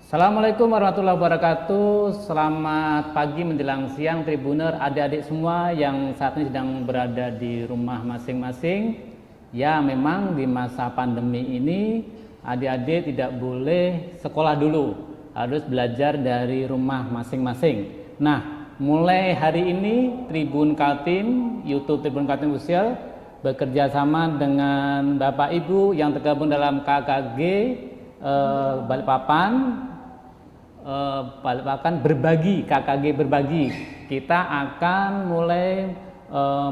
Assalamualaikum warahmatullahi wabarakatuh. Selamat pagi menjelang siang Tribuner, adik-adik semua yang saat ini sedang berada di rumah masing-masing. Ya, memang di masa pandemi ini adik-adik tidak boleh sekolah dulu, harus belajar dari rumah masing-masing. Nah, mulai hari ini Tribun Kaltim, YouTube Tribun Kaltim Official bekerja sama dengan Bapak Ibu yang tergabung dalam KKG Balikpapan berbagi, KKG berbagi. Kita akan mulai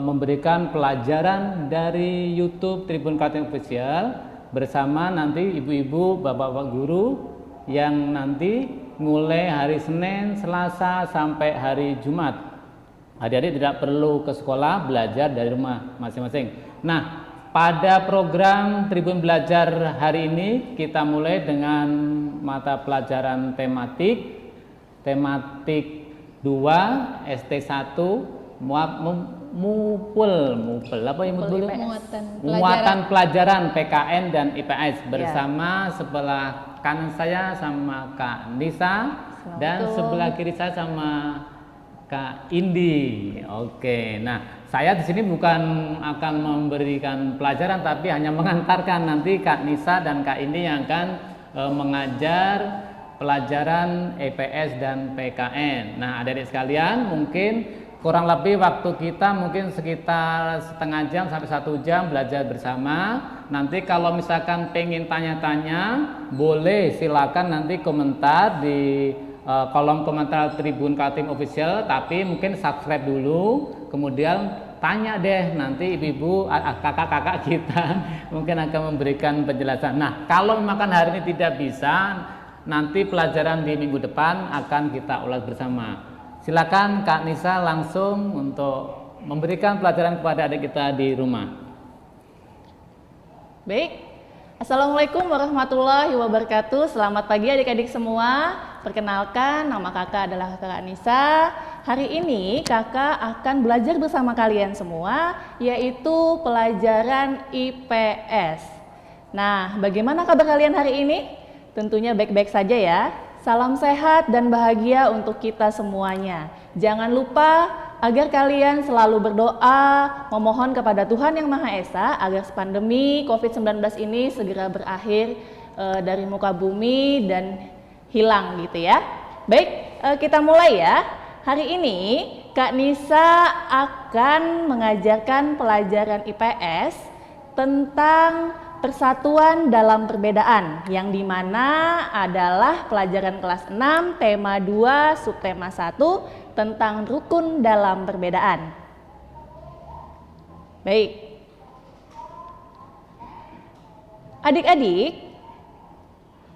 memberikan pelajaran dari YouTube Tribun Kaltim Official bersama nanti ibu-ibu, bapak-bapak guru yang nanti mulai hari Senin, Selasa sampai hari Jumat. Adik-adik tidak perlu ke sekolah, belajar dari rumah masing-masing. Nah, pada program Tribun Belajar hari ini kita mulai dengan mata pelajaran tematik 2 ST1 muatan pelajaran PKN dan IPS bersama sebelah kanan saya sama Kak Nisa dan sebelah kiri saya sama Kak Indi. Oke, nah saya di sini bukan akan memberikan pelajaran tapi hanya mengantarkan. Nanti Kak Nisa dan Kak Indi yang akan mengajar pelajaran EPS dan PKN. Nah, adik-adik sekalian, mungkin kurang lebih waktu kita mungkin sekitar setengah jam sampai 1 jam belajar bersama. Nanti kalau misalkan pengen tanya-tanya, boleh silakan nanti komentar di kolom komentar Tribun Kaltim Official, tapi mungkin subscribe dulu, kemudian tanya deh, nanti ibu-ibu, kakak-kakak kita mungkin akan memberikan penjelasan. Nah, kalau makan hari ini tidak bisa, nanti pelajaran di minggu depan akan kita ulas bersama. Silakan Kak Nisa langsung untuk memberikan pelajaran kepada adik kita di rumah. Baik, Assalamualaikum warahmatullahi wabarakatuh. Selamat pagi adik-adik semua. Perkenalkan, nama kakak adalah Kak Nisa. Hari ini kakak akan belajar bersama kalian semua, yaitu pelajaran IPS. Nah, bagaimana kabar kalian hari ini? Tentunya baik-baik saja ya. Salam sehat dan bahagia untuk kita semuanya. Jangan lupa agar kalian selalu berdoa, memohon kepada Tuhan Yang Maha Esa agar pandemi COVID-19 ini segera berakhir dari muka bumi dan hilang gitu ya. Baik, kita mulai ya. Hari ini Kak Nisa akan mengajarkan pelajaran IPS tentang persatuan dalam perbedaan, yang dimana adalah pelajaran kelas 6 tema 2 subtema 1 tentang rukun dalam perbedaan. Baik, adik-adik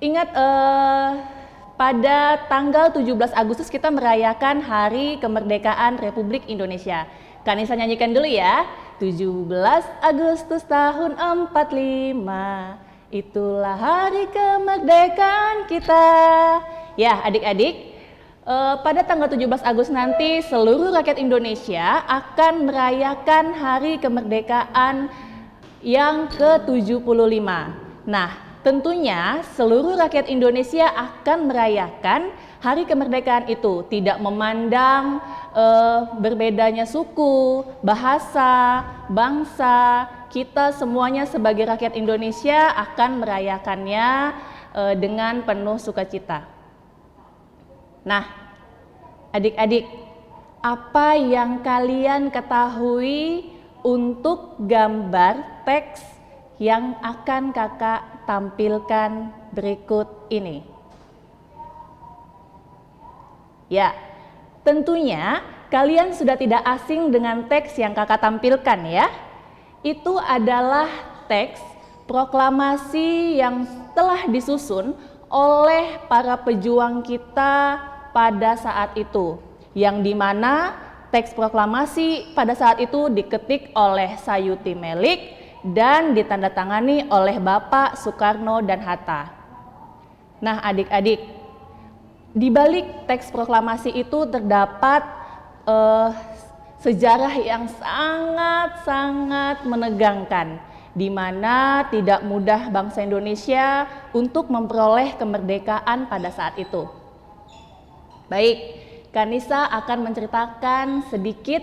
ingat pada tanggal 17 Agustus kita merayakan Hari Kemerdekaan Republik Indonesia. Kak Nisa nyanyikan dulu ya. 17 Agustus tahun 45, itulah hari kemerdekaan kita. Ya adik-adik, pada tanggal 17 Agustus nanti seluruh rakyat Indonesia akan merayakan Hari Kemerdekaan yang ke-75. Nah, tentunya seluruh rakyat Indonesia akan merayakan Hari Kemerdekaan itu, tidak memandang berbedanya suku, bahasa, bangsa. Kita semuanya sebagai rakyat Indonesia akan merayakannya dengan penuh sukacita. Nah, adik-adik, apa yang kalian ketahui untuk gambar teks yang akan kakak tampilkan berikut ini? Ya, tentunya kalian sudah tidak asing dengan teks yang kakak tampilkan ya. Itu adalah teks proklamasi yang telah disusun oleh para pejuang kita pada saat itu. Yang dimana teks proklamasi pada saat itu diketik oleh Sayuti Melik dan ditandatangani oleh Bapak Soekarno dan Hatta. Nah adik-adik, di balik teks proklamasi itu terdapat sejarah yang sangat-sangat menegangkan, di mana tidak mudah bangsa Indonesia untuk memperoleh kemerdekaan pada saat itu. Baik, Kanisa akan menceritakan sedikit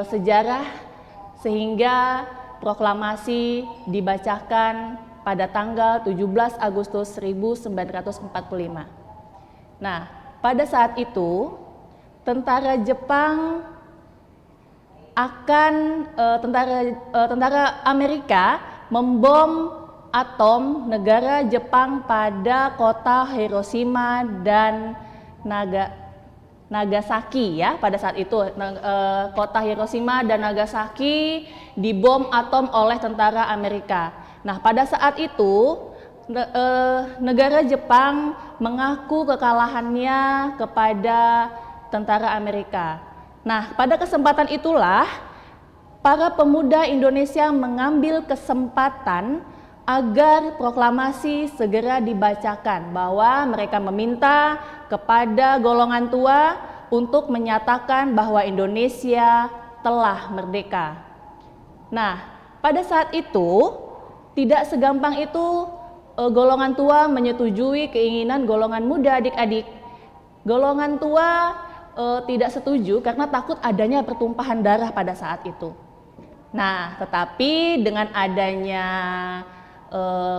sejarah sehingga proklamasi dibacakan pada tanggal 17 Agustus 1945. Nah, pada saat itu tentara Jepang tentara Amerika membom atom negara Jepang pada kota Hiroshima dan Nagasaki ya. Pada saat itu kota Hiroshima dan Nagasaki dibom atom oleh tentara Amerika. Nah, pada saat itu negara Jepang mengaku kekalahannya kepada tentara Amerika. Nah, pada kesempatan itulah para pemuda Indonesia mengambil kesempatan agar proklamasi segera dibacakan, bahwa mereka meminta kepada golongan tua untuk menyatakan bahwa Indonesia telah merdeka. Nah, pada saat itu tidak segampang itu golongan tua menyetujui keinginan golongan muda, adik-adik. Golongan tua tidak setuju karena takut adanya pertumpahan darah pada saat itu. Nah, tetapi dengan adanya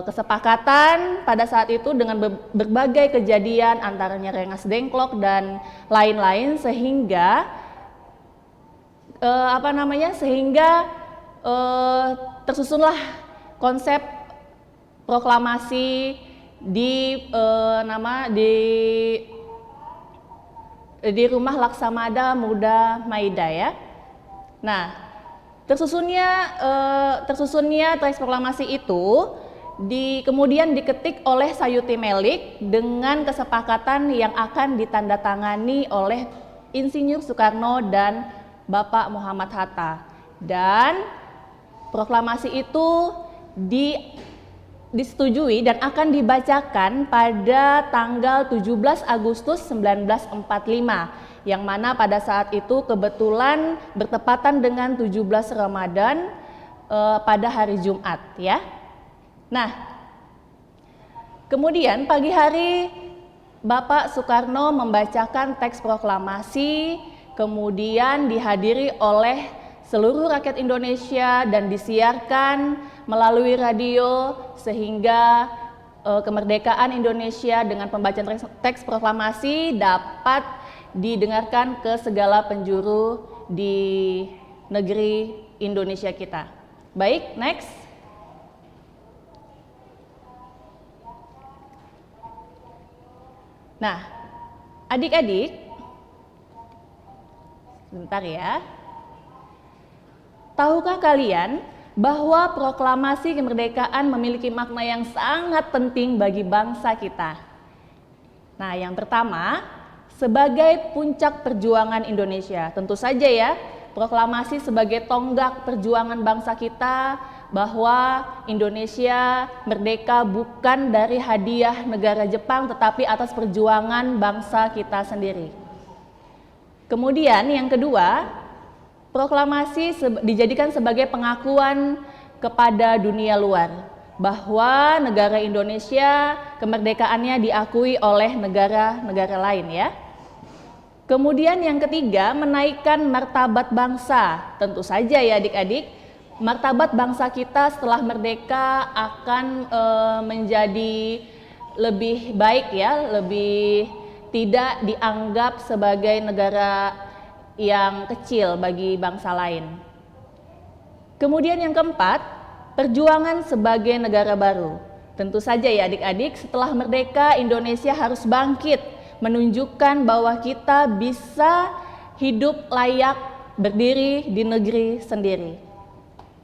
kesepakatan pada saat itu dengan berbagai kejadian antaranya Rengas Dengklok dan lain-lain sehingga tersusunlah konsep proklamasi di Rumah Laksamada Muda Maida ya. Nah, tersusunnya teks proklamasi itu kemudian diketik oleh Sayuti Melik dengan kesepakatan yang akan ditandatangani oleh Insinyur Soekarno dan Bapak Muhammad Hatta. Dan proklamasi itu disetujui dan akan dibacakan pada tanggal 17 Agustus 1945 yang mana pada saat itu kebetulan bertepatan dengan 17 Ramadan pada hari Jumat ya. Nah, kemudian pagi hari Bapak Soekarno membacakan teks proklamasi, kemudian dihadiri oleh seluruh rakyat Indonesia dan disiarkan melalui radio sehingga kemerdekaan Indonesia dengan pembacaan teks proklamasi dapat didengarkan ke segala penjuru di negeri Indonesia kita. Baik, next. Nah, adik-adik, sebentar ya. Tahukah kalian bahwa proklamasi kemerdekaan memiliki makna yang sangat penting bagi bangsa kita? Nah, yang pertama, sebagai puncak perjuangan Indonesia. Tentu saja ya, proklamasi sebagai tonggak perjuangan bangsa kita bahwa Indonesia merdeka bukan dari hadiah negara Jepang tetapi atas perjuangan bangsa kita sendiri. Kemudian yang kedua, proklamasi dijadikan sebagai pengakuan kepada dunia luar bahwa negara Indonesia kemerdekaannya diakui oleh negara-negara lain ya. Kemudian yang ketiga, menaikkan martabat bangsa. Tentu saja ya adik-adik, martabat bangsa kita setelah merdeka akan menjadi lebih baik ya, lebih tidak dianggap sebagai negara yang kecil bagi bangsa lain. Kemudian yang keempat, perjuangan sebagai negara baru. Tentu saja ya adik-adik, setelah merdeka Indonesia harus bangkit menunjukkan bahwa kita bisa hidup layak berdiri di negeri sendiri.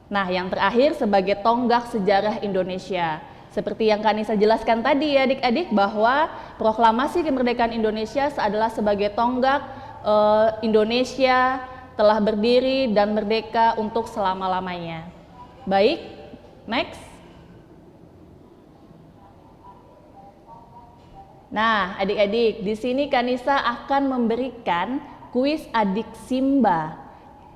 Nah, yang terakhir sebagai tonggak sejarah Indonesia. Seperti yang Kanisa jelaskan tadi ya adik-adik, bahwa proklamasi kemerdekaan Indonesia adalah sebagai tonggak Indonesia telah berdiri dan merdeka untuk selama-lamanya. Baik, next. Nah, adik-adik, di sini Kanisa akan memberikan kuis adik Simba.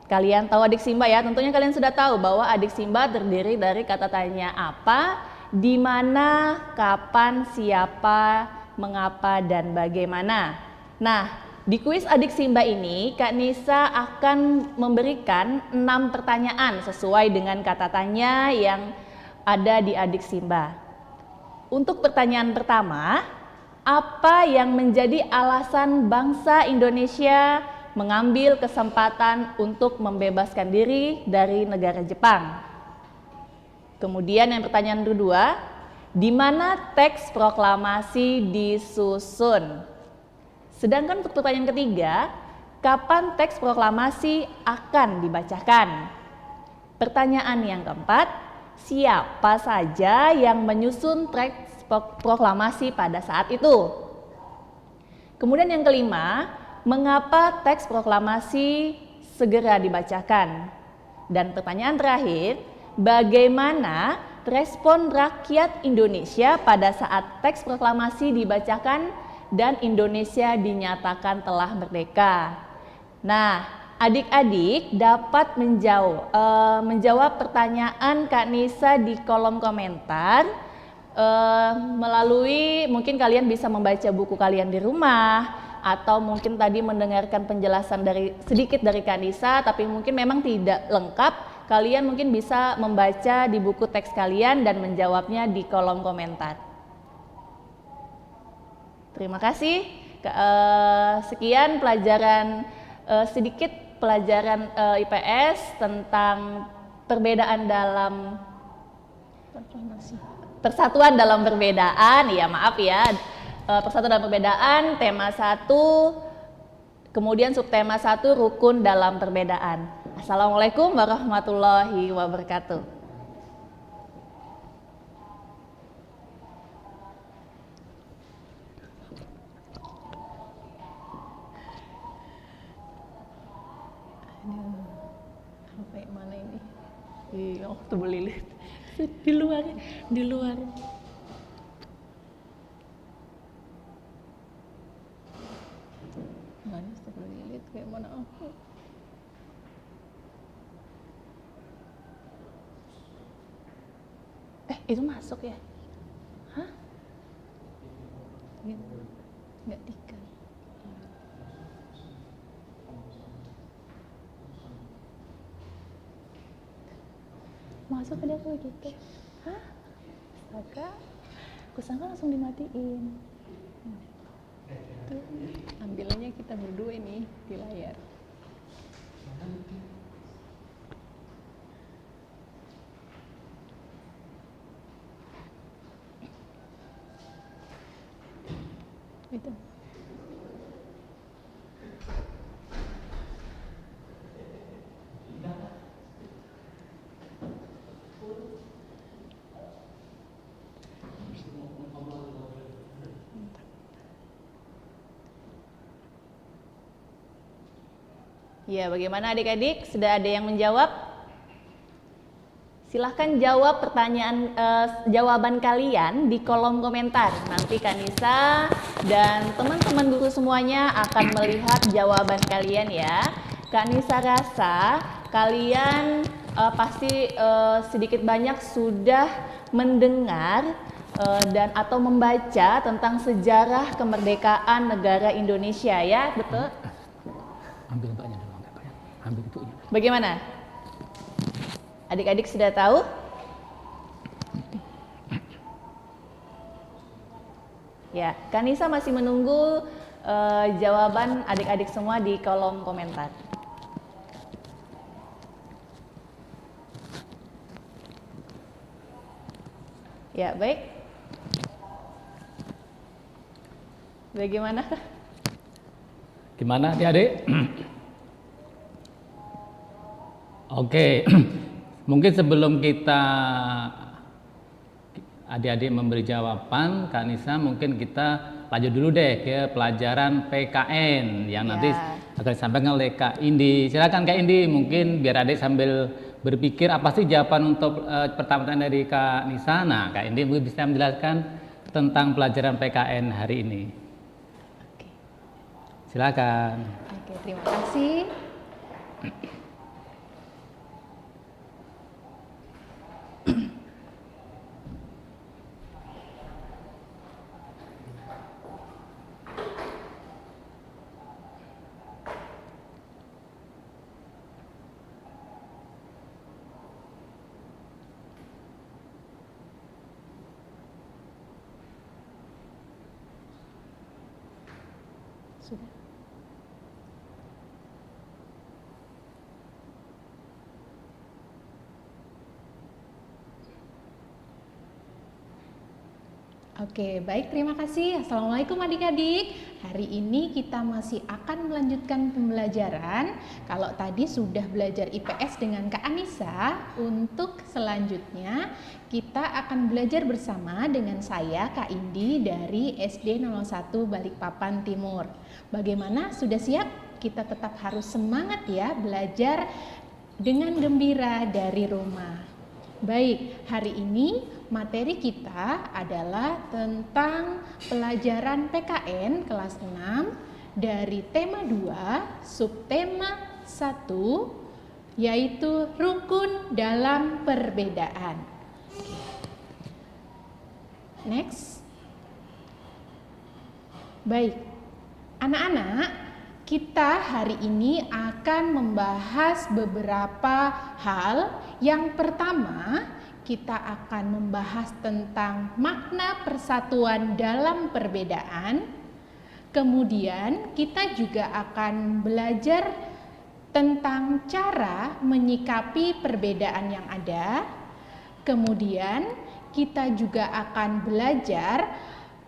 Kalian tahu adik Simba ya? Tentunya kalian sudah tahu bahwa adik Simba terdiri dari kata tanya apa, di mana, kapan, siapa, mengapa, dan bagaimana. Nah, di kuis adik Simba ini, Kak Nisa akan memberikan 6 pertanyaan sesuai dengan kata tanya yang ada di adik Simba. Untuk pertanyaan pertama, apa yang menjadi alasan bangsa Indonesia mengambil kesempatan untuk membebaskan diri dari negara Jepang? Kemudian yang pertanyaan kedua, di mana teks proklamasi disusun? Sedangkan untuk pertanyaan ketiga, kapan teks proklamasi akan dibacakan? Pertanyaan yang keempat, siapa saja yang menyusun teks proklamasi pada saat itu? Kemudian yang kelima, mengapa teks proklamasi segera dibacakan? Dan pertanyaan terakhir, bagaimana respon rakyat Indonesia pada saat teks proklamasi dibacakan dan Indonesia dinyatakan telah merdeka? Nah, adik-adik dapat menjawab pertanyaan Kak Nisa di kolom komentar melalui, mungkin kalian bisa membaca buku kalian di rumah, atau mungkin tadi mendengarkan penjelasan sedikit dari Kak Nisa, tapi mungkin memang tidak lengkap. Kalian mungkin bisa membaca di buku teks kalian dan menjawabnya di kolom komentar. Terima kasih. Sekian pelajaran sedikit pelajaran IPS tentang perbedaan dalam persatuan dalam perbedaan. Ya maaf ya, persatuan dalam perbedaan tema 1, kemudian subtema 1 rukun dalam perbedaan. Assalamualaikum warahmatullahi wabarakatuh. Sampai mana ini? Iya, tuh belilit di luar. Mana tuh belilit kayak mana aku? Itu masuk ya? Hah? Nggak tiga. Masuk tadi aku gitu. Hah? Astaga, aku sangka langsung dimatiin. Tuh, ambilnya kita berdua ini di layar. Itu. Ya, bagaimana adik-adik? Sudah ada yang menjawab? Silahkan jawab jawaban kalian di kolom komentar. Nanti Kak Nisa dan teman-teman guru semuanya akan melihat jawaban kalian ya. Kak Nisa rasa kalian pasti sedikit banyak sudah mendengar dan atau membaca tentang sejarah kemerdekaan negara Indonesia ya, betul? Ambil bentuknya dulu, ambil bentuknya. Bagaimana? Adik-adik sudah tahu? Ya, Kak Nisa masih menunggu jawaban adik-adik semua di kolom komentar. Ya, baik. Bagaimana? Gimana adik-adik? Oke, mungkin sebelum kita adik-adik memberi jawaban, Kak Nisa mungkin kita lanjut dulu deh ke pelajaran PKN yang nanti akan disampaikan oleh Kak Indi. Silakan Kak Indi, mungkin biar adik sambil berpikir apa sih jawaban untuk pertanyaan dari Kak Nisa. Nah, Kak Indi mungkin bisa menjelaskan tentang pelajaran PKN hari ini. Silakan. Oke, terima kasih. Sudah. Oke, baik, terima kasih. Assalamualaikum adik-adik. Hari ini kita masih akan melanjutkan pembelajaran. Kalau tadi sudah belajar IPS dengan Kak Anissa, untuk selanjutnya kita akan belajar bersama dengan saya, Kak Indi, dari SD 01 Balikpapan Timur. Bagaimana? Sudah siap? Kita tetap harus semangat ya, belajar dengan gembira dari rumah. Baik, hari ini materi kita adalah tentang pelajaran PKN kelas 6 dari tema 2, subtema 1, yaitu rukun dalam perbedaan. Next. Baik, anak-anak, kita hari ini akan membahas beberapa hal. Yang pertama, kita akan membahas tentang makna persatuan dalam perbedaan. Kemudian kita juga akan belajar tentang cara menyikapi perbedaan yang ada. Kemudian kita juga akan belajar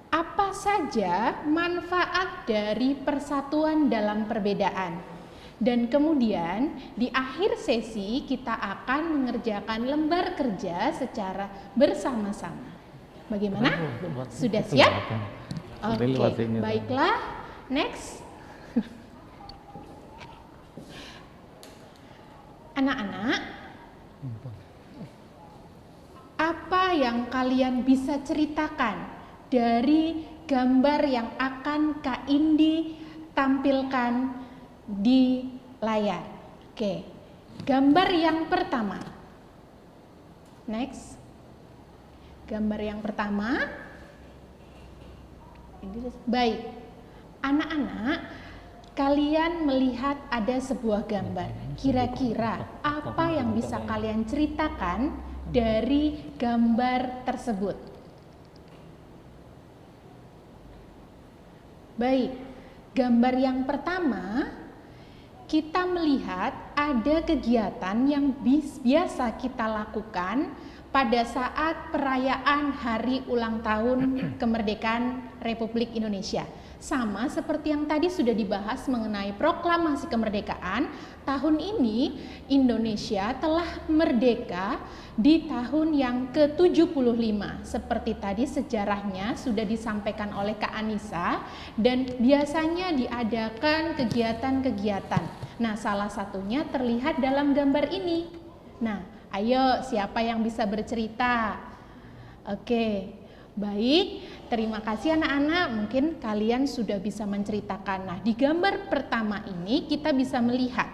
apa saja manfaat dari persatuan dalam perbedaan. Dan kemudian di akhir sesi kita akan mengerjakan lembar kerja secara bersama-sama. Bagaimana? Sudah siap? Oke, baiklah. Next. Anak-anak, apa yang kalian bisa ceritakan dari gambar yang akan Kak Indi tampilkan di layar? Oke, gambar yang pertama. Next. Gambar yang pertama. Baik, anak-anak, kalian melihat ada sebuah gambar. Kira-kira apa yang bisa kalian ceritakan dari gambar tersebut? Baik, gambar yang pertama, kita melihat ada kegiatan yang biasa kita lakukan pada saat perayaan hari ulang tahun kemerdekaan Republik Indonesia. Sama seperti yang tadi sudah dibahas mengenai proklamasi kemerdekaan, tahun ini Indonesia telah merdeka di tahun yang ke-75. Seperti tadi sejarahnya sudah disampaikan oleh Kak Anissa, dan biasanya diadakan kegiatan-kegiatan. Nah, salah satunya terlihat dalam gambar ini. Nah, ayo siapa yang bisa bercerita? Oke. Baik, terima kasih anak-anak, mungkin kalian sudah bisa menceritakan. Nah, di gambar pertama ini kita bisa melihat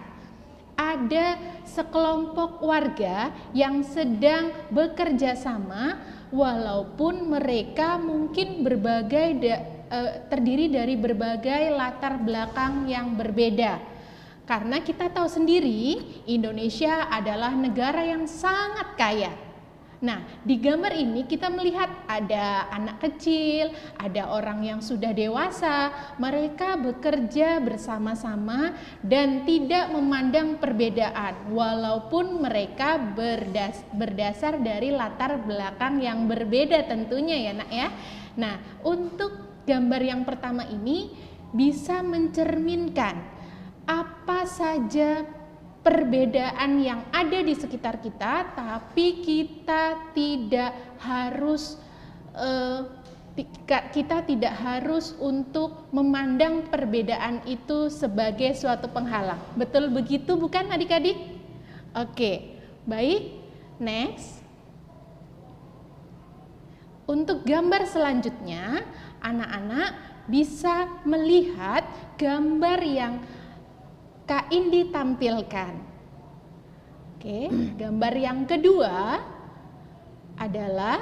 ada sekelompok warga yang sedang bekerja sama, walaupun mereka mungkin terdiri dari berbagai latar belakang yang berbeda. Karena kita tahu sendiri, Indonesia adalah negara yang sangat kaya. Nah, di gambar ini kita melihat ada anak kecil, ada orang yang sudah dewasa, mereka bekerja bersama-sama dan tidak memandang perbedaan, walaupun mereka berdasar dari latar belakang yang berbeda tentunya ya nak ya. Nah, untuk gambar yang pertama ini bisa mencerminkan apa saja perbedaan yang ada di sekitar kita, tapi kita tidak harus untuk memandang perbedaan itu sebagai suatu penghalang. Betul begitu bukan adik-adik? Oke, baik. Next. Untuk gambar selanjutnya, anak-anak bisa melihat gambar yang Kak Indi tampilkan. Oke, gambar yang kedua adalah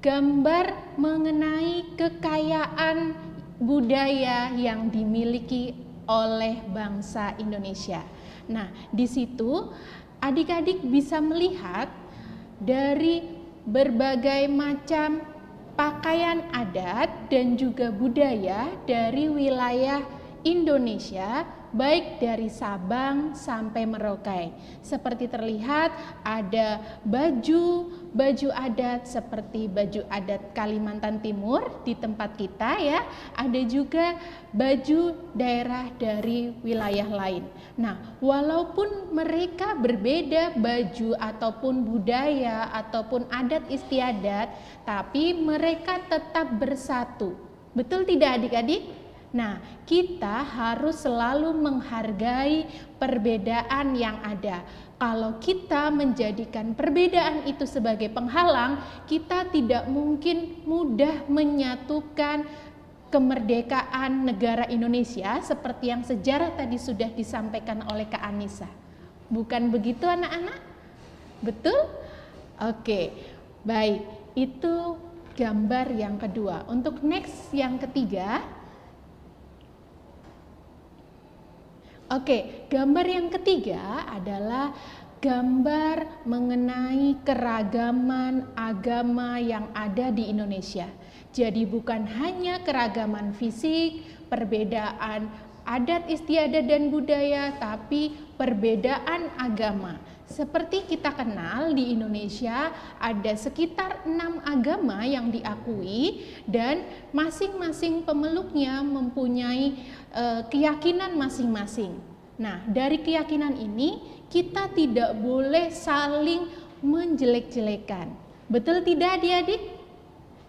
gambar mengenai kekayaan budaya yang dimiliki oleh bangsa Indonesia. Nah, di situ adik-adik bisa melihat dari berbagai macam pakaian adat dan juga budaya dari wilayah Indonesia, baik dari Sabang sampai Merauke. Seperti terlihat ada baju adat seperti baju adat Kalimantan Timur di tempat kita ya. Ada juga baju daerah dari wilayah lain. Nah, walaupun mereka berbeda baju ataupun budaya ataupun adat istiadat, tapi mereka tetap bersatu. Betul tidak adik-adik? Nah, kita harus selalu menghargai perbedaan yang ada. Kalau kita menjadikan perbedaan itu sebagai penghalang, kita tidak mungkin mudah menyatukan kemerdekaan negara Indonesia seperti yang sejarah tadi sudah disampaikan oleh Kak Anissa. Bukan begitu anak-anak? Betul? Oke, baik. Itu gambar yang kedua. Untuk next yang ketiga. Oke, gambar yang ketiga adalah gambar mengenai keragaman agama yang ada di Indonesia. Jadi bukan hanya keragaman fisik, perbedaan adat istiadat dan budaya, tapi perbedaan agama. Seperti kita kenal di Indonesia ada sekitar 6 agama yang diakui dan masing-masing pemeluknya mempunyai keyakinan masing-masing. Nah, dari keyakinan ini kita tidak boleh saling menjelek-jelekan. Betul tidak adik-adik?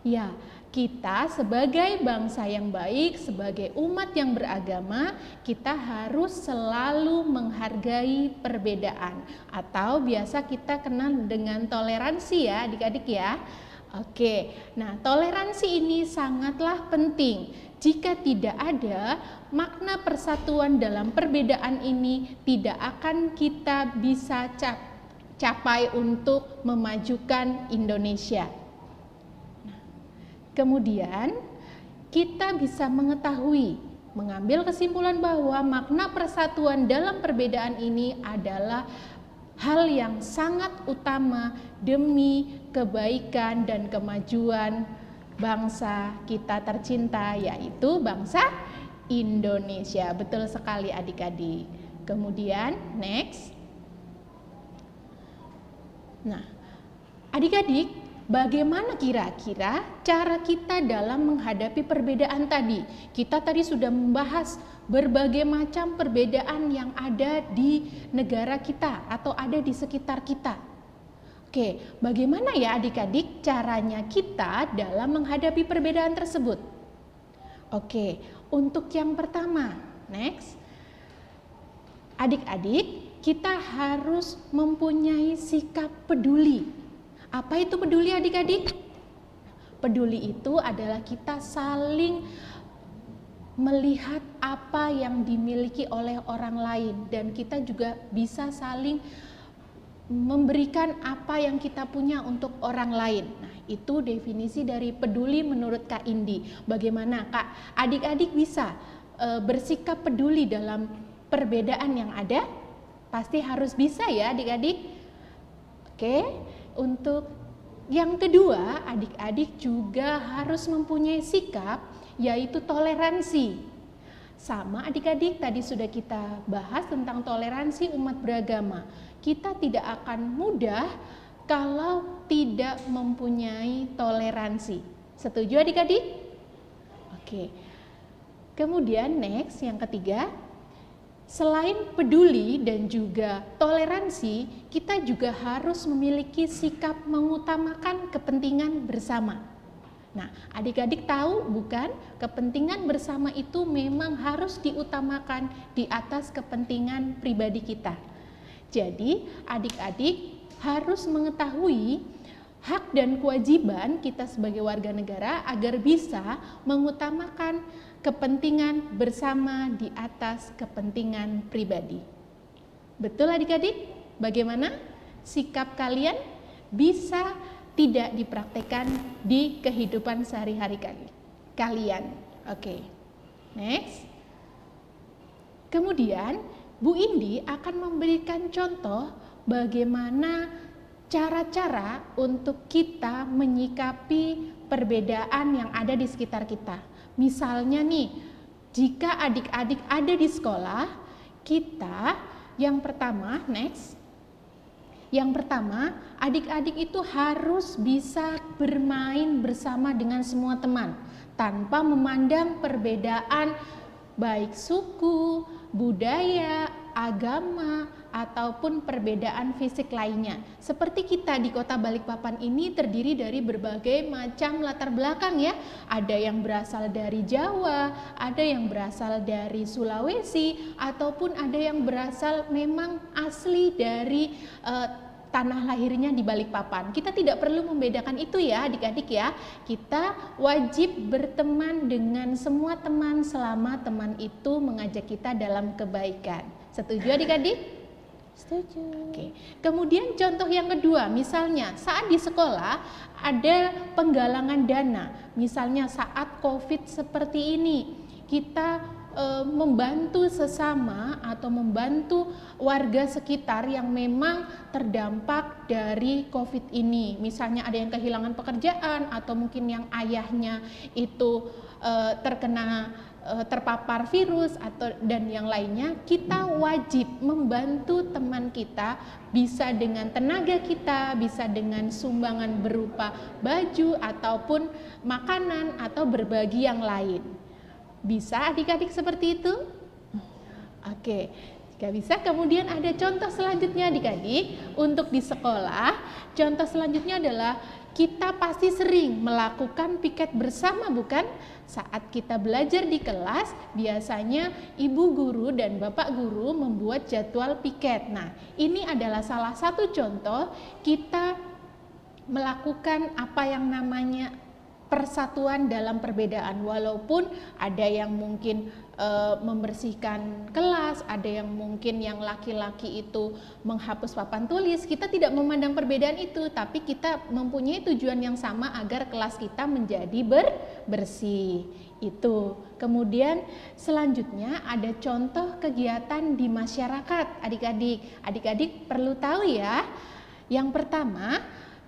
Ya, kita sebagai bangsa yang baik, sebagai umat yang beragama, kita harus selalu menghargai perbedaan. Atau biasa kita kenal dengan toleransi ya adik-adik ya. Oke, nah toleransi ini sangatlah penting. Jika tidak ada, makna persatuan dalam perbedaan ini tidak akan kita bisa capai untuk memajukan Indonesia. Kemudian kita bisa mengetahui, mengambil kesimpulan bahwa makna persatuan dalam perbedaan ini adalah hal yang sangat utama demi kebaikan dan kemajuan bangsa kita tercinta, yaitu bangsa Indonesia. Betul sekali adik-adik. Kemudian next. Nah, adik-adik, bagaimana kira-kira cara kita dalam menghadapi perbedaan tadi? Kita tadi sudah membahas berbagai macam perbedaan yang ada di negara kita atau ada di sekitar kita. Oke, bagaimana ya adik-adik caranya kita dalam menghadapi perbedaan tersebut? Oke, untuk yang pertama, next. Adik-adik, kita harus mempunyai sikap peduli. Apa itu peduli adik-adik? Peduli itu adalah kita saling melihat apa yang dimiliki oleh orang lain dan kita juga bisa saling memberikan apa yang kita punya untuk orang lain. Nah, itu definisi dari peduli menurut Kak Indi. Bagaimana Kak adik-adik bisa bersikap peduli dalam perbedaan yang ada? Pasti harus bisa ya adik-adik. Oke, untuk yang kedua, adik-adik juga harus mempunyai sikap yaitu toleransi. Sama adik-adik tadi sudah kita bahas tentang toleransi umat beragama. Kita tidak akan mudah kalau tidak mempunyai toleransi. Setuju adik-adik? Oke. Kemudian next yang ketiga, selain peduli dan juga toleransi, kita juga harus memiliki sikap mengutamakan kepentingan bersama. Nah, adik-adik tahu bukan? Kepentingan bersama itu memang harus diutamakan di atas kepentingan pribadi kita. Jadi, adik-adik harus mengetahui hak dan kewajiban kita sebagai warga negara agar bisa mengutamakan kepentingan bersama di atas kepentingan pribadi. Betul adik-adik? Bagaimana sikap kalian bisa tidak dipraktekkan di kehidupan sehari-hari kalian? Oke. Next. Kemudian Bu Indi akan memberikan contoh bagaimana cara-cara untuk kita menyikapi perbedaan yang ada di sekitar kita. Misalnya nih, jika adik-adik ada di sekolah, kita yang pertama, next. Yang pertama, adik-adik itu harus bisa bermain bersama dengan semua teman tanpa memandang perbedaan baik suku, budaya, agama, ataupun perbedaan fisik lainnya. Seperti kita di Kota Balikpapan ini terdiri dari berbagai macam latar belakang ya. Ada yang berasal dari Jawa, ada yang berasal dari Sulawesi, ataupun ada yang berasal memang asli dari tanah lahirnya di Balikpapan. Kita tidak perlu membedakan itu ya adik-adik ya. Kita wajib berteman dengan semua teman selama teman itu mengajak kita dalam kebaikan. Setuju adik-adik? Setuju. Oke. Kemudian contoh yang kedua, misalnya saat di sekolah ada penggalangan dana. Misalnya saat COVID seperti ini, kita membantu sesama atau membantu warga sekitar yang memang terdampak dari COVID ini. Misalnya ada yang kehilangan pekerjaan atau mungkin yang ayahnya itu terpapar virus dan yang lainnya, kita wajib membantu teman kita, bisa dengan tenaga kita, bisa dengan sumbangan berupa baju ataupun makanan atau berbagi yang lain. Bisa adik-adik seperti itu? Oke, jika bisa kemudian ada contoh selanjutnya adik-adik untuk di sekolah. Contoh selanjutnya adalah kita pasti sering melakukan piket bersama bukan? Saat kita belajar di kelas, biasanya ibu guru dan bapak guru membuat jadwal piket. Nah, ini adalah salah satu contoh kita melakukan apa yang namanya persatuan dalam perbedaan. Walaupun ada yang mungkin membersihkan kelas, ada yang mungkin yang laki-laki itu menghapus papan tulis, kita tidak memandang perbedaan itu, tapi kita mempunyai tujuan yang sama agar kelas kita menjadi bersih. Itu. Kemudian selanjutnya ada contoh kegiatan di masyarakat. Adik-adik perlu tahu ya. Yang pertama,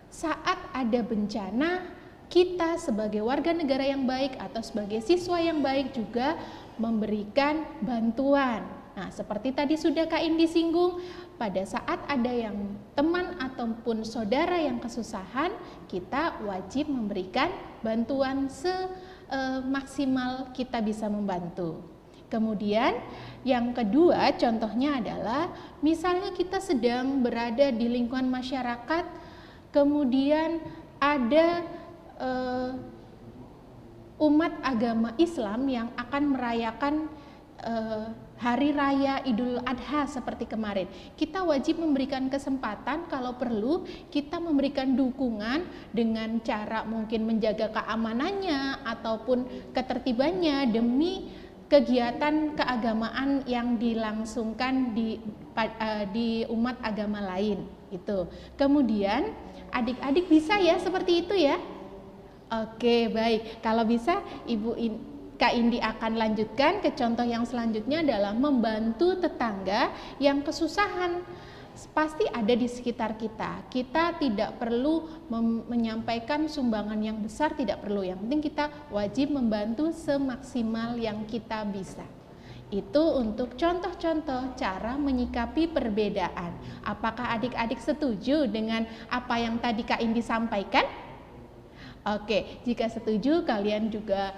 saat ada bencana, kita sebagai warga negara yang baik atau sebagai siswa yang baik juga memberikan bantuan. Nah, seperti tadi sudah Kak Indi singgung, pada saat ada yang teman ataupun saudara yang kesusahan, kita wajib memberikan bantuan semaksimal kita bisa membantu. Kemudian yang kedua contohnya adalah misalnya kita sedang berada di lingkungan masyarakat, kemudian ada umat agama Islam yang akan merayakan Hari Raya Idul Adha seperti kemarin. Kita wajib memberikan kesempatan, kalau perlu kita memberikan dukungan dengan cara mungkin menjaga keamanannya ataupun ketertibannya demi kegiatan keagamaan yang dilangsungkan di umat agama lain. Itu. Kemudian adik-adik bisa ya seperti itu ya. Oke, baik. Kalau bisa Kak Indi akan lanjutkan ke contoh yang selanjutnya adalah membantu tetangga yang kesusahan. Pasti ada di sekitar kita. Kita tidak perlu menyampaikan sumbangan yang besar, tidak perlu. Yang penting kita wajib membantu semaksimal yang kita bisa. Itu untuk contoh-contoh cara menyikapi perbedaan. Apakah adik-adik setuju dengan apa yang tadi Kak Indi sampaikan? Oke, jika setuju kalian juga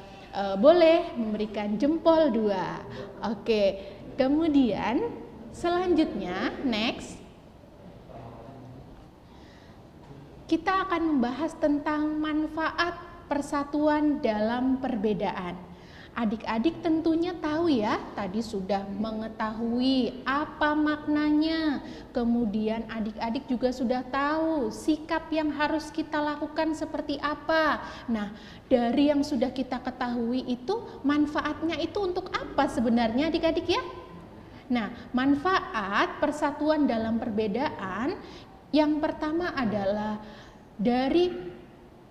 boleh memberikan jempol 2. Oke, kemudian selanjutnya next kita akan membahas tentang manfaat persatuan dalam perbedaan. Adik-adik tentunya tahu ya, tadi sudah mengetahui apa maknanya. Kemudian adik-adik juga sudah tahu sikap yang harus kita lakukan seperti apa. Nah, dari yang sudah kita ketahui itu manfaatnya itu untuk apa sebenarnya adik-adik ya? Nah, manfaat persatuan dalam perbedaan yang pertama adalah dari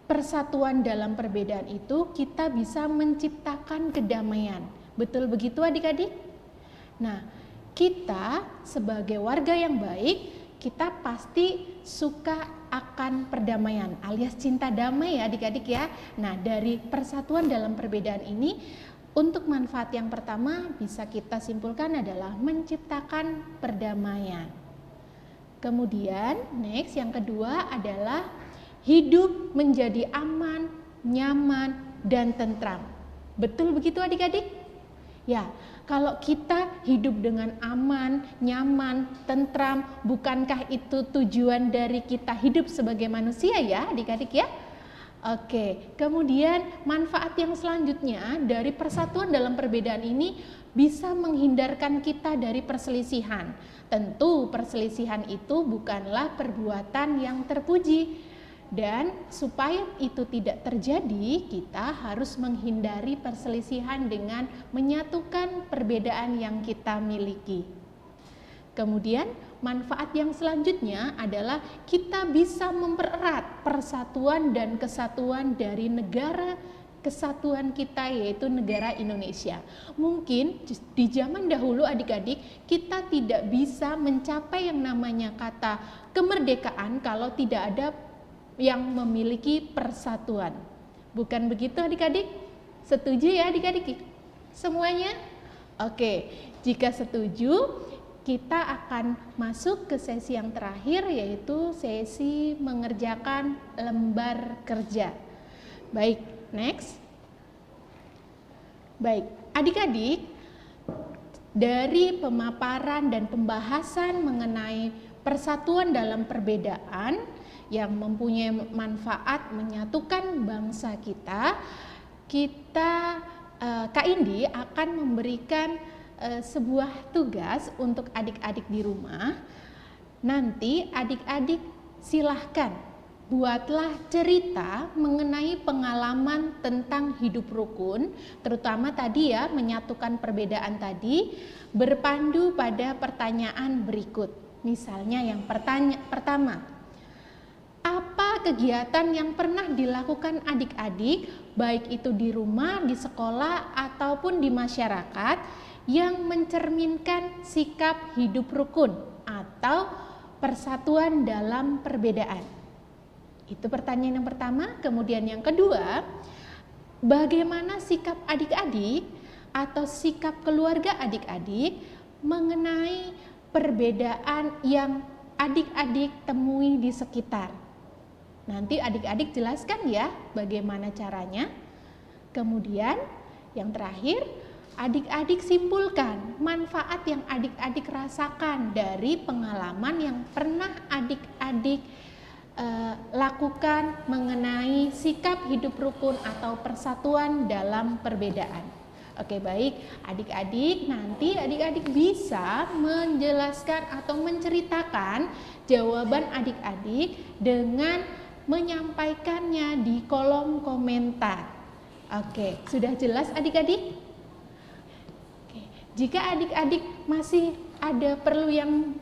persatuan dalam perbedaan itu kita bisa menciptakan kedamaian. Betul begitu adik-adik? Nah, kita sebagai warga yang baik, kita pasti suka akan perdamaian alias cinta damai ya adik-adik ya. Nah, dari persatuan dalam perbedaan ini Untuk manfaat yang pertama bisa kita simpulkan adalah menciptakan perdamaian. Kemudian next yang kedua adalah hidup menjadi aman, nyaman, dan tentram. Betul begitu adik-adik? Ya, kalau kita hidup dengan aman, nyaman, tentram, bukankah itu tujuan dari kita hidup sebagai manusia ya adik-adik ya? Oke, kemudian manfaat yang selanjutnya dari persatuan dalam perbedaan ini bisa menghindarkan kita dari perselisihan. Tentu perselisihan itu bukanlah perbuatan yang terpuji. Dan supaya itu tidak terjadi, kita harus menghindari perselisihan dengan menyatukan perbedaan yang kita miliki. Kemudian manfaat yang selanjutnya adalah kita bisa mempererat persatuan dan kesatuan dari negara kesatuan kita, yaitu negara Indonesia. Mungkin di zaman dahulu adik-adik kita tidak bisa mencapai yang namanya kata kemerdekaan kalau tidak ada yang memiliki persatuan. Bukan begitu adik-adik? Setuju ya adik-adik? Semuanya? Oke, jika setuju kita akan masuk ke sesi yang terakhir, yaitu sesi mengerjakan lembar kerja. Baik, next. Baik, adik-adik, dari pemaparan dan pembahasan mengenai persatuan dalam perbedaan yang mempunyai manfaat menyatukan bangsa kita, Kak Indi akan memberikan sebuah tugas untuk adik-adik di rumah. Nanti adik-adik silahkan buatlah cerita mengenai pengalaman tentang hidup rukun, terutama tadi ya menyatukan perbedaan tadi, berpandu pada pertanyaan berikut. Misalnya yang pertama, apa kegiatan yang pernah dilakukan adik-adik, baik itu di rumah, di sekolah, ataupun di masyarakat, yang mencerminkan sikap hidup rukun atau persatuan dalam perbedaan? Itu pertanyaan yang pertama. Kemudian yang kedua, bagaimana sikap adik-adik atau sikap keluarga adik-adik mengenai perbedaan yang adik-adik temui di sekitar? Nanti adik-adik jelaskan ya bagaimana caranya. Kemudian yang terakhir, adik-adik simpulkan manfaat yang adik-adik rasakan dari pengalaman yang pernah adik-adik lakukan mengenai sikap hidup rukun atau persatuan dalam perbedaan. Oke, baik adik-adik, nanti adik-adik bisa menjelaskan atau menceritakan jawaban adik-adik dengan menyampaikannya di kolom komentar. Oke, sudah jelas adik-adik? Oke, jika adik-adik masih ada perlu yang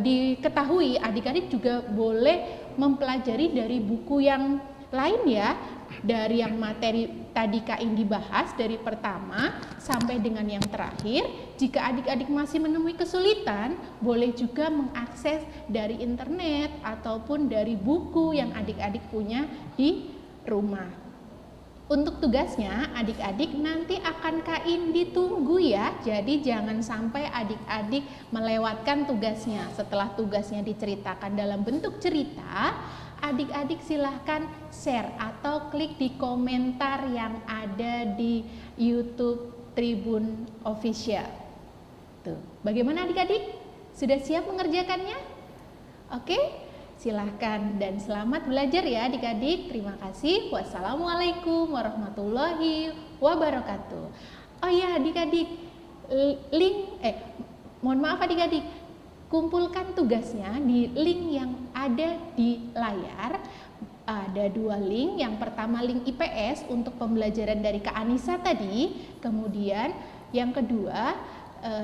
diketahui, adik-adik juga boleh mempelajari dari buku yang lain ya, dari yang materi tadi Kak Indi bahas dari pertama sampai dengan yang terakhir. Jika adik-adik masih menemui kesulitan, boleh juga mengakses dari internet ataupun dari buku yang adik-adik punya di rumah. Untuk tugasnya adik-adik nanti akan Kak Indi tunggu ya. Jadi jangan sampai adik-adik melewatkan tugasnya. Setelah tugasnya diceritakan dalam bentuk cerita, adik-adik silahkan share atau klik di komentar yang ada di YouTube Tribun Official. Tuh, bagaimana adik-adik? Sudah siap mengerjakannya? Oke, silahkan dan selamat belajar ya adik-adik. Terima kasih. Wassalamualaikum warahmatullahi wabarakatuh. Oh ya adik-adik, mohon maaf adik-adik, kumpulkan tugasnya di link yang ada di layar. Ada dua link. Yang pertama link IPS untuk pembelajaran dari Kak Anissa tadi. Kemudian yang kedua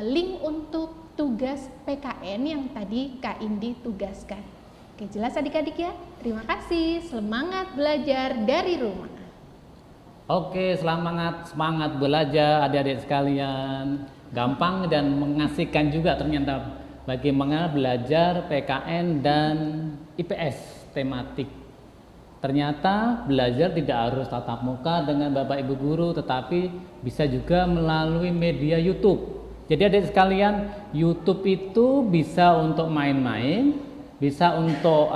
link untuk tugas PKN yang tadi Kak Indi tugaskan. Oke, jelas adik-adik ya? Terima kasih. Semangat belajar dari rumah. Oke, semangat belajar adik-adik sekalian. Gampang dan mengasihkan juga ternyata bagaimana belajar PKN dan IPS tematik. Ternyata belajar tidak harus tatap muka dengan Bapak Ibu guru, tetapi bisa juga melalui media YouTube. Jadi adik sekalian, YouTube itu bisa untuk main-main, bisa untuk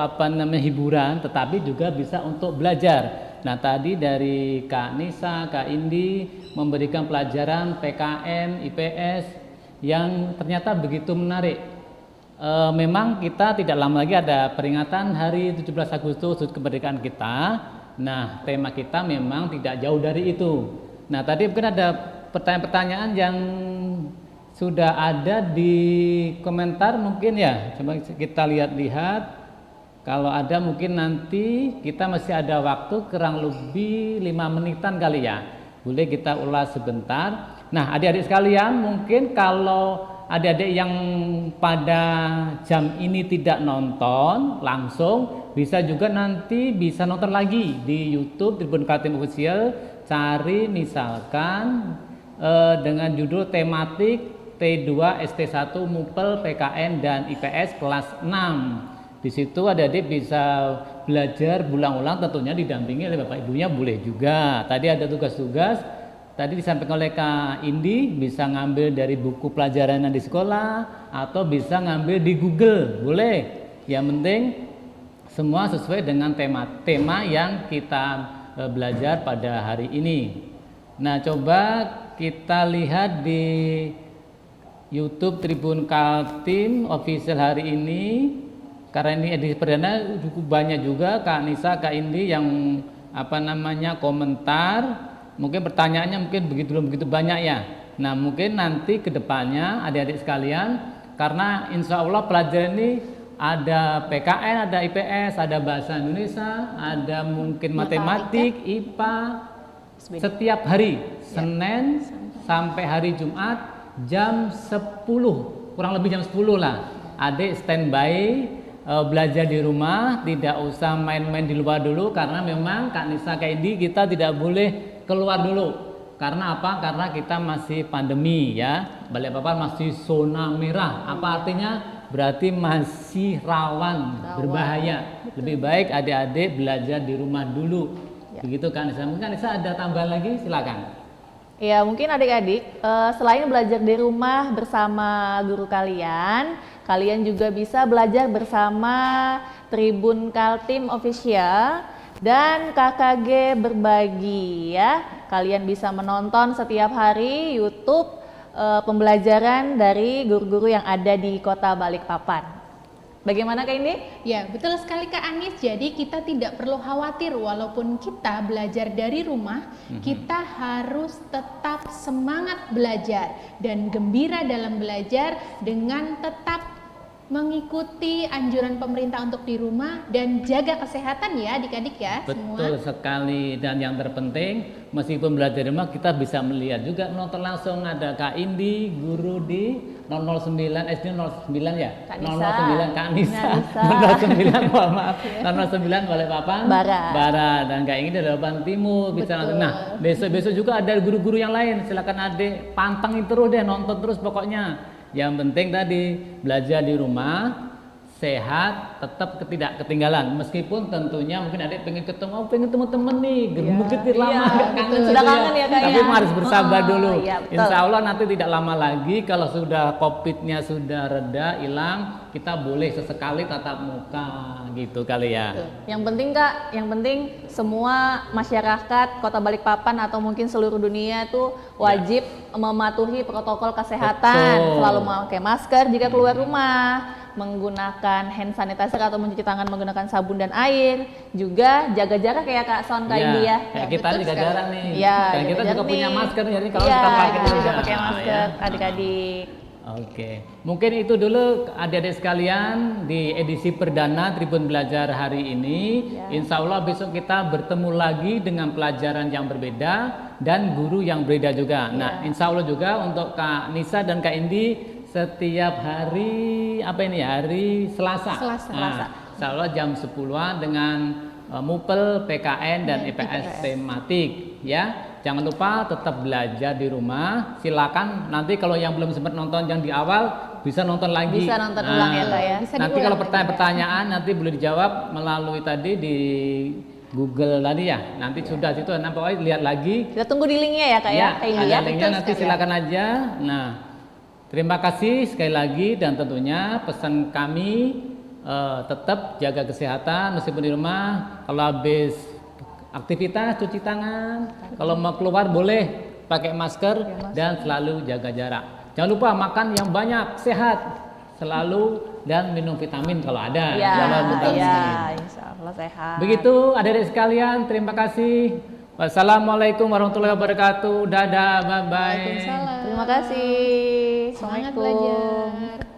hiburan, tetapi juga bisa untuk belajar. Nah, tadi dari Kak Nisa, Kak Indi memberikan pelajaran PKN, IPS yang ternyata begitu menarik. Memang kita tidak lama lagi ada peringatan Hari 17 Agustus kemerdekaan kita. Nah, tema kita memang tidak jauh dari itu. Nah, tadi mungkin ada pertanyaan-pertanyaan yang sudah ada di komentar mungkin ya. Coba kita lihat-lihat. Kalau ada mungkin nanti kita masih ada waktu kurang lebih 5 menitan kali ya. Boleh kita ulas sebentar. Nah, adik-adik sekalian, mungkin kalau adik-adik yang pada jam ini tidak nonton langsung, bisa juga nanti bisa nonton lagi di YouTube Tribun Kaltim Official. Cari misalkan dengan judul tematik T2 ST1 MUPEL PKN dan IPS kelas 6. Di situ adik-adik bisa belajar berulang-ulang, tentunya didampingi oleh Bapak Ibunya boleh juga. Tadi ada tugas-tugas. Tadi disampaikan oleh Kak Indi, bisa ngambil dari buku pelajaran yang di sekolah atau bisa ngambil di Google, boleh. Yang penting semua sesuai dengan tema yang kita belajar pada hari ini. Nah, coba kita lihat di YouTube Tribun Kaltim Official hari ini. Karena ini edisi perdana cukup banyak juga Kak Nisa, Kak Indi yang komentar. Mungkin pertanyaannya mungkin belum begitu banyak ya. Nah, mungkin nanti ke depannya adik-adik sekalian, karena insya Allah pelajaran ini ada PKN, ada IPS, ada bahasa Indonesia, ada mungkin matematik, IPA, setiap hari Senin sampai hari Jumat jam 10, kurang lebih jam 10 lah. Adik standby belajar di rumah, tidak usah main-main di luar dulu, karena memang Kak Nisa, Kak Indi, kita tidak boleh keluar dulu. Karena apa? Karena kita masih pandemi ya. Balikpapan masih zona merah. Apa artinya? Berarti masih rawan. Berbahaya. Betul. Lebih baik adik-adik belajar di rumah dulu. Ya. Begitu Kak Nisa. Mungkin Kak Nisa ada tambahan lagi? Silakan. Ya, mungkin adik-adik selain belajar di rumah bersama guru kalian, kalian juga bisa belajar bersama Tribun Kaltim Official dan KKG Berbagi ya. Kalian bisa menonton setiap hari YouTube pembelajaran dari guru-guru yang ada di Kota Balikpapan. Bagaimana Kak Indi? Ya, betul sekali Kak Anis. Jadi kita tidak perlu khawatir walaupun kita belajar dari rumah, kita harus tetap semangat belajar dan gembira dalam belajar dengan tetap mengikuti anjuran pemerintah untuk di rumah dan jaga kesehatan ya adik-adik ya. Betul semua. sekali, dan yang terpenting meskipun belajar di rumah kita bisa melihat juga, menonton langsung. Ada Kak Indi, guru di 009 SD 09 ya? Kak Nisa. 009 Kak Nisa. 009 mohon maaf. 009 Balikpapan Barat, dan Kak Indi dari Balikpapan Timur bisa nonton. Nah, besok-besok juga ada guru-guru yang lain. Silakan adik pantengin terus deh, nonton terus pokoknya. Yang penting tadi belajar di rumah, sehat, tetap tidak ketinggalan. Meskipun tentunya mungkin adik pengen ketemu temen nih, mungkin lama kangen sudah kangen ya Kak. Tapi harus bersabar dulu. Iya, Insya Allah nanti tidak lama lagi kalau sudah COVID-nya sudah reda, hilang, kita boleh sesekali tatap muka gitu kali ya. Yang penting Kak, yang penting semua masyarakat Kota Balikpapan atau mungkin seluruh dunia itu wajib mematuhi protokol kesehatan. Betul. Selalu memakai masker jika keluar rumah, menggunakan hand sanitizer atau mencuci tangan menggunakan sabun dan air, juga jaga jarak ya Kak Son, Kak Indi ya. Kayak kita juga jarang nih. Ya, dan kita juga punya masker, jadi kalau ya, kita pakai juga pakai masker adik-adik. Oke, mungkin itu dulu adik-adik sekalian di edisi perdana Tribun Belajar hari ini. Insya Allah besok kita bertemu lagi dengan pelajaran yang berbeda dan guru yang berbeda juga. Nah, insya Allah juga untuk Kak Nisa dan Kak Indi setiap hari hari Selasa. Nah, insya Allah jam 10-an dengan MUPEL, PKN dan IPS tematik ya. Jangan lupa tetap belajar di rumah. Silakan nanti kalau yang belum sempat nonton yang di awal bisa nonton lagi. Bisa nonton ulang ya Kak ya. Bisa nanti kalau pertanyaan nanti boleh dijawab melalui tadi di Google tadi ya. Nanti sudah situ pokoknya lihat lagi. Kita tunggu di linknya ya kak ya. Kayak ini ada ya. linknya Betul nanti sekali. silakan aja. Nah, terima kasih sekali lagi dan tentunya pesan kami tetap jaga kesehatan meskipun di rumah. Kalau habis aktivitas cuci tangan, kalau mau keluar boleh pakai masker dan selalu jaga jarak. Jangan lupa makan yang banyak, sehat selalu dan minum vitamin kalau ada. Iya, Jangan lupa iya, insya Allah sehat. Begitu adik-adik sekalian, terima kasih. Wassalamualaikum warahmatullahi wabarakatuh. Dadah, bye bye. Waalaikumsalam. Terima kasih. Semangat Assalamualaikum. belajar.